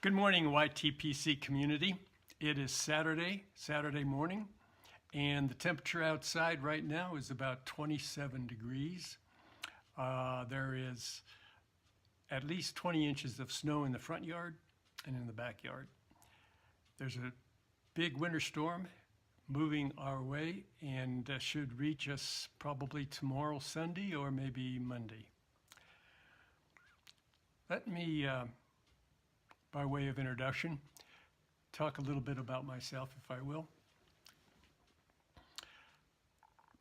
Good morning, YTPC community. It is Saturday morning, and the temperature outside right now is about 27 degrees. There is at least 20 inches of snow in the front yard and in the backyard. There's a big winter storm moving our way and should reach us probably tomorrow, Sunday, or maybe Monday. Let me by way of introduction, talk a little bit about myself, if I will.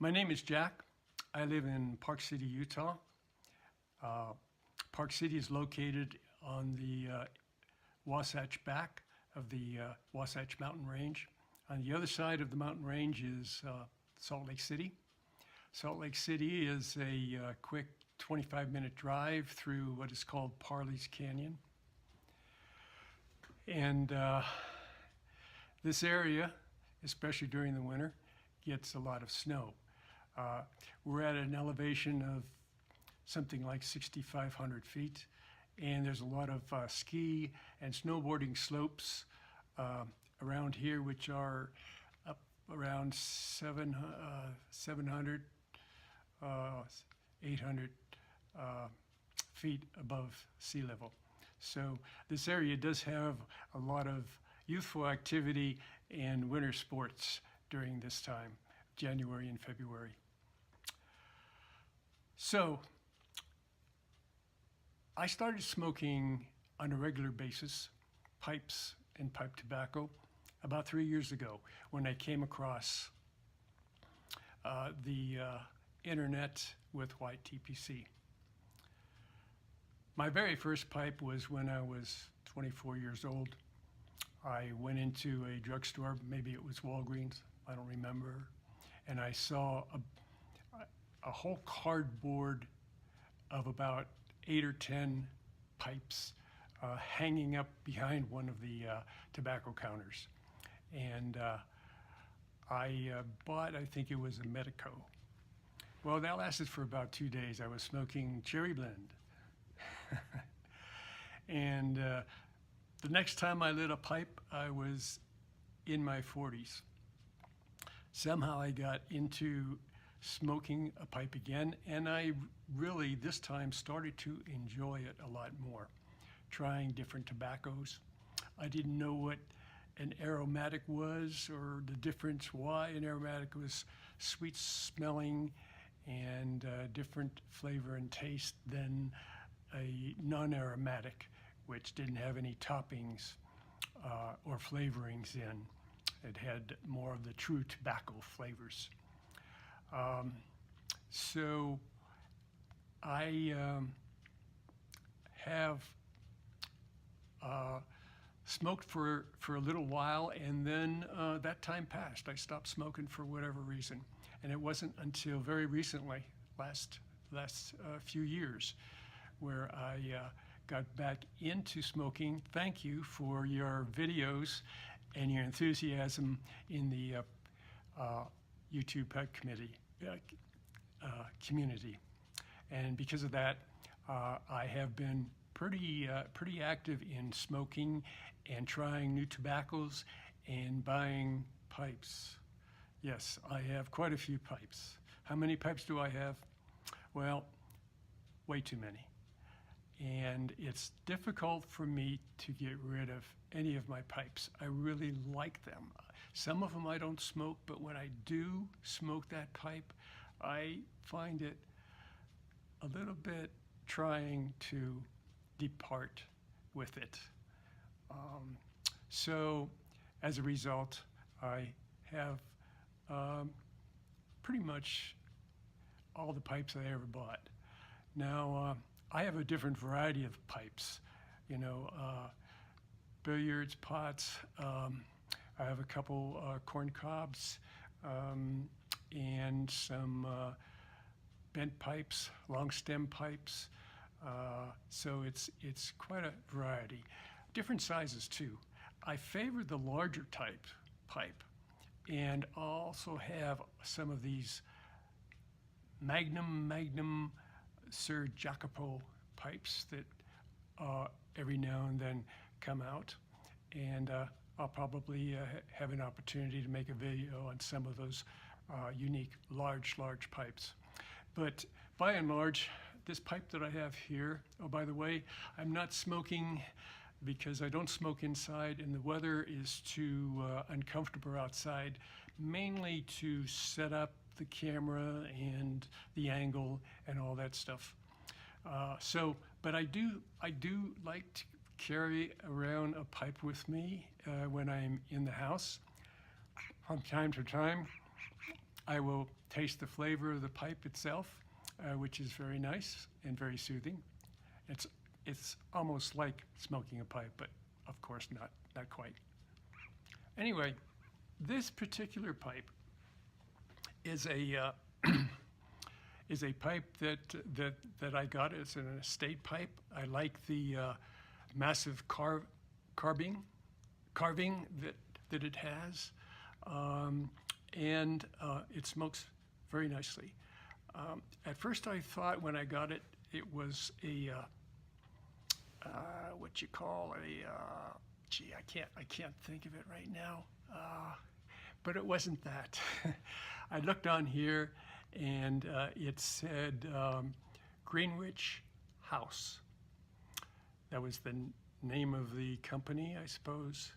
My name is Jack. I live in Park City, Utah. Park City is located on the Wasatch back of the Wasatch Mountain Range. On the other side of the mountain range is Salt Lake City. Salt Lake City is a quick 25-minute drive through what is called Parley's Canyon. And this area, especially during the winter, gets a lot of snow. We're at an elevation of something like 6,500 feet, and there's a lot of ski and snowboarding slopes around here, which are up around 700, 800 feet above sea level. So this area does have a lot of youthful activity and winter sports during this time, January and February. So I started smoking on a regular basis, pipes and pipe tobacco, about 3 years ago when I came across the internet with YTPC. My very first pipe was when I was 24 years old. I went into a drugstore, maybe it was Walgreens, I don't remember, and I saw a whole cardboard of about 8 or 10 pipes hanging up behind one of the tobacco counters. And I bought, I think it was a Medico. Well, that lasted for about 2 days. I was smoking cherry blend. And the next time I lit a pipe, I was in my 40s. Somehow I got into smoking a pipe again, and I really this time started to enjoy it a lot more, trying different tobaccos. I didn't know what an aromatic was, or the difference why an aromatic was sweet smelling and different flavor and taste than a non-aromatic, which didn't have any toppings or flavorings in. It had more of the true tobacco flavors. So I have smoked for a little while, and then that time passed. I stopped smoking for whatever reason. And it wasn't until very recently, last few years, where I got back into smoking. Thank you for your videos and your enthusiasm in the YouTube community. And because of that, I have been pretty active in smoking and trying new tobaccos and buying pipes. Yes, I have quite a few pipes. How many pipes do I have? Well, way too many. And it's difficult for me to get rid of any of my pipes. I really like them. Some of them I don't smoke, but when I do smoke that pipe, I find it a little bit trying to depart with it. So as a result, I have pretty much all the pipes I ever bought. Now, I have a different variety of pipes, billiards, pots. I have a couple corn cobs and some bent pipes, long stem pipes. So it's quite a variety. Different sizes too. I favor the larger type pipe, and also have some of these Magnum Sir Jacopo pipes that every now and then come out, and I'll probably have an opportunity to make a video on some of those unique large pipes. But by and large, this pipe that I have here, oh, by the way, I'm not smoking because I don't smoke inside and the weather is too uncomfortable outside, mainly to set up the camera and the angle and all that stuff. But I do like to carry around a pipe with me when I'm in the house. From time to time, I will taste the flavor of the pipe itself, which is very nice and very soothing. It's almost like smoking a pipe, but of course not quite. Anyway, this particular pipe is a is a pipe that I got. It's an estate pipe. I like the massive carving that it has, and it smokes very nicely. At first, I thought when I got it, it was a what you call a gee, I can't think of it right now. But it wasn't that. I looked on here, and it said Greenwich House. That was the name of the company, I suppose.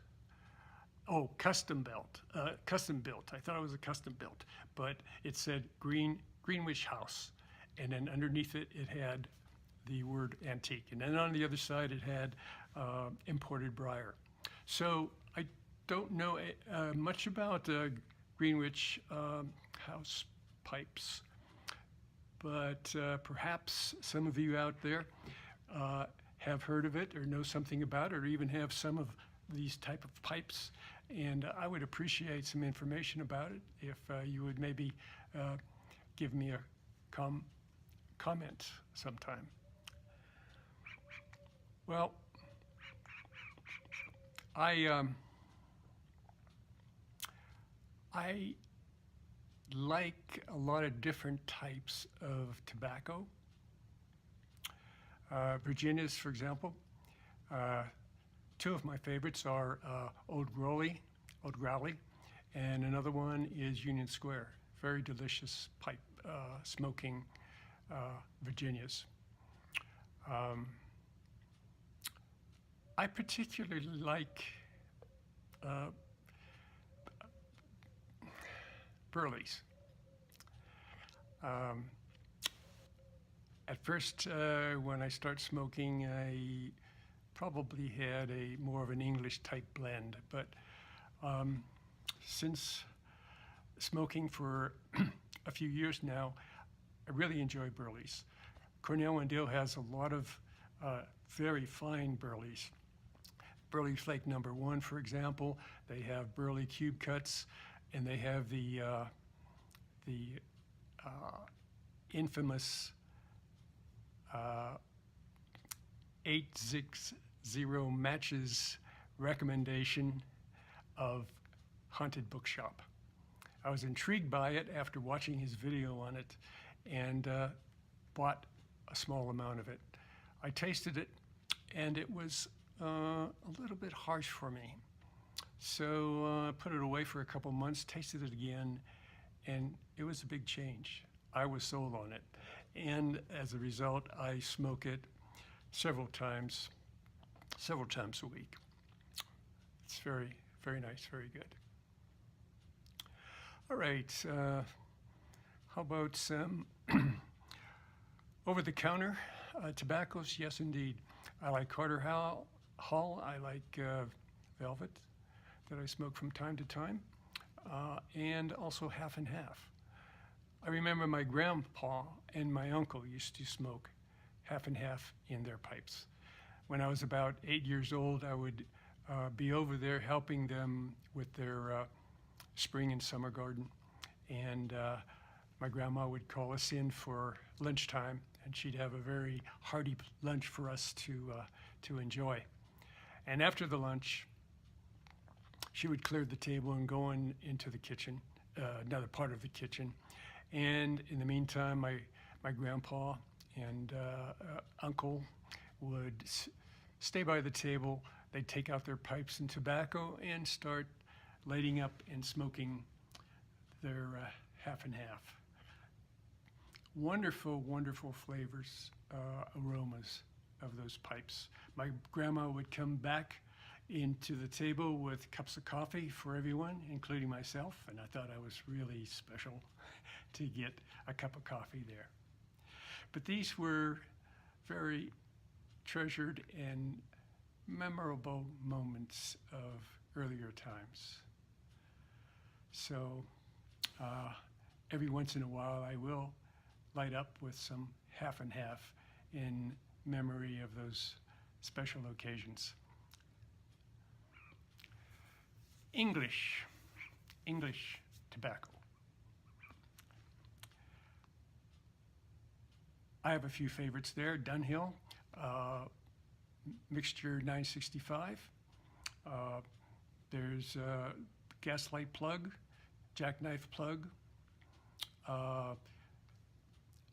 Oh, custom built. I thought it was a custom built, but it said Greenwich House, and then underneath it, it had the word antique, and then on the other side, it had imported briar. So I don't know much about Greenwich House pipes, but perhaps some of you out there have heard of it or know something about it or even have some of these type of pipes, and I would appreciate some information about it if you would maybe give me a comment sometime. Well, I like a lot of different types of tobacco. Virginia's, for example. Two of my favorites are Old Growley, and another one is Union Square. Very delicious pipe smoking Virginias. I particularly like Burleys. At first, when I start smoking, I probably had more of an English type blend, but since smoking for a few years now, I really enjoy Burleys. Cornell and Dill has a lot of very fine Burleys. Burley Flake number 1, for example, they have Burley cube cuts, and they have the infamous 860 matches recommendation of Haunted Bookshop. I was intrigued by it after watching his video on it and bought a small amount of it. I tasted it, and it was a little bit harsh for me. So I put it away for a couple months, tasted it again, and it was a big change. I was sold on it. And as a result, I smoke it several times a week. It's very, very nice, very good. All right, how about some over-the-counter tobaccos? Yes, indeed. I like Carter Hall. I like Velvet that I smoke from time to time, and also half and half. I remember my grandpa and my uncle used to smoke half and half in their pipes. When I was about 8 years old, I would be over there helping them with their spring and summer garden, and my grandma would call us in for lunchtime, and she'd have a very hearty lunch for us to enjoy. And after the lunch, she would clear the table and go into the kitchen, another part of the kitchen. And in the meantime, my grandpa and uncle would stay by the table they'd take out their pipes and tobacco and start lighting up and smoking their half and half. Wonderful, wonderful flavors, aromas of those pipes. My grandma would come back into the table with cups of coffee for everyone, including myself, and I thought I was really special to get a cup of coffee there. But these were very treasured and memorable moments of earlier times. So every once in a while I will light up with some half and half in memory of those special occasions. English tobacco. I have a few favorites there. Dunhill, Mixture 965. There's Gaslight Plug, Jackknife Plug.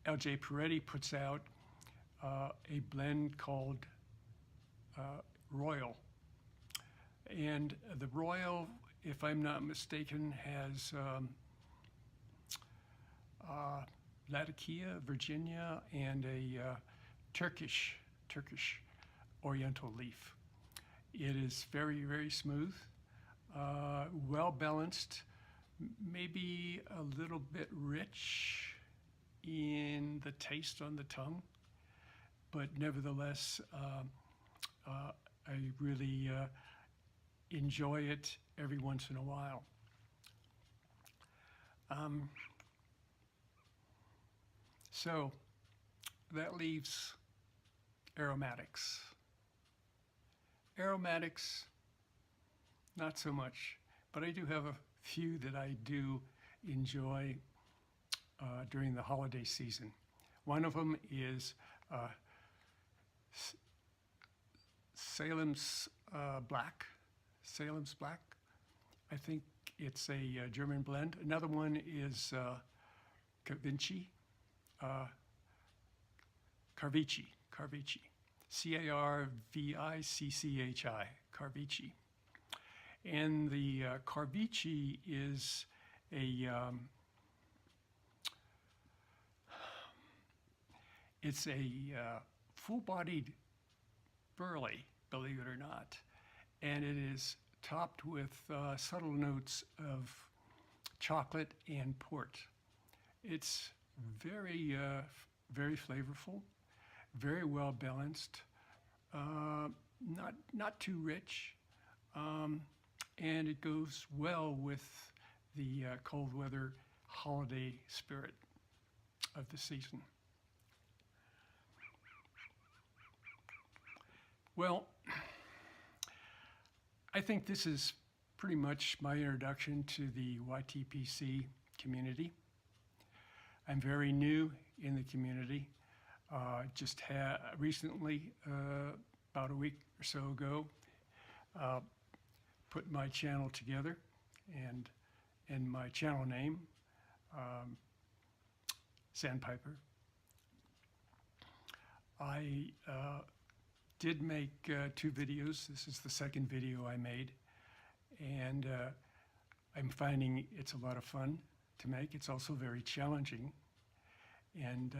L.J. Peretti puts out a blend called Royal. And the Royal, if I'm not mistaken, has Latakia, Virginia, and a Turkish Oriental leaf. It is very, very smooth, well balanced, maybe a little bit rich in the taste on the tongue, but nevertheless, I really enjoy it every once in a while. So that leaves aromatics. Aromatics, not so much, but I do have a few that I do enjoy during the holiday season. One of them is Salem's Black. Salem's Black. I think it's a German blend. Another one is Carvici. Carvici. C-A-R-V-I-C-C-H-I. Carvici. And the Carvici is it's a full-bodied burley, believe it or not, and it is topped with subtle notes of chocolate and port. It's very, very flavorful, very well balanced, not too rich, and it goes well with the cold weather holiday spirit of the season. Well, I think this is pretty much my introduction to the YTPC community. I'm very new in the community. Just recently, about a week or so ago, put my channel together, and my channel name, Sandpiper. I did make 2 videos. This is the second video I made, and I'm finding it's a lot of fun to make. It's also very challenging, and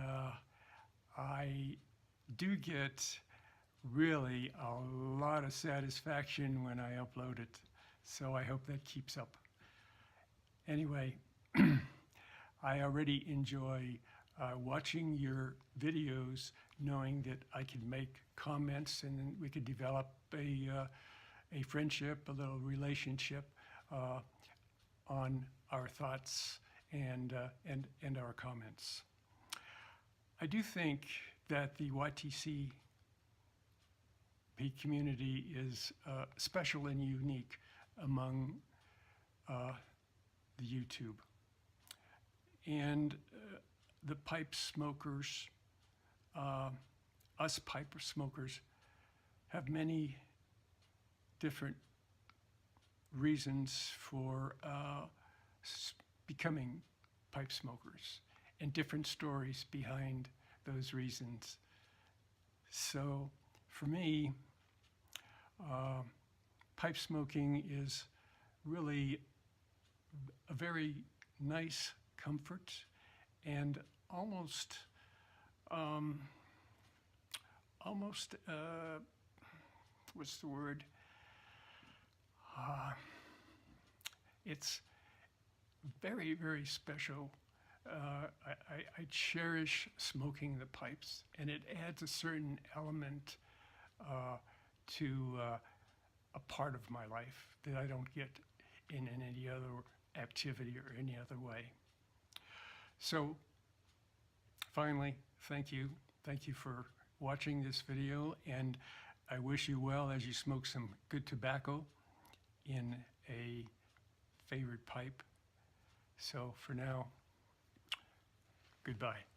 I do get really a lot of satisfaction when I upload it, so I hope that keeps up. Anyway, I already enjoy watching your videos, knowing that I can make comments and we could develop a friendship, a little relationship on our thoughts and our comments. I do think that the YTC community is special and unique among the YouTube. And the pipe smokers, us pipe smokers, have many different reasons for becoming pipe smokers and different stories behind those reasons. So for me, Pipe smoking is really a very nice comfort and almost what's the word? It's very, very special. I cherish smoking the pipes, and it adds a certain element to a part of my life that I don't get in any other activity or any other way. So finally, thank you. Thank you for watching this video, and I wish you well as you smoke some good tobacco in a favorite pipe. So for now, goodbye.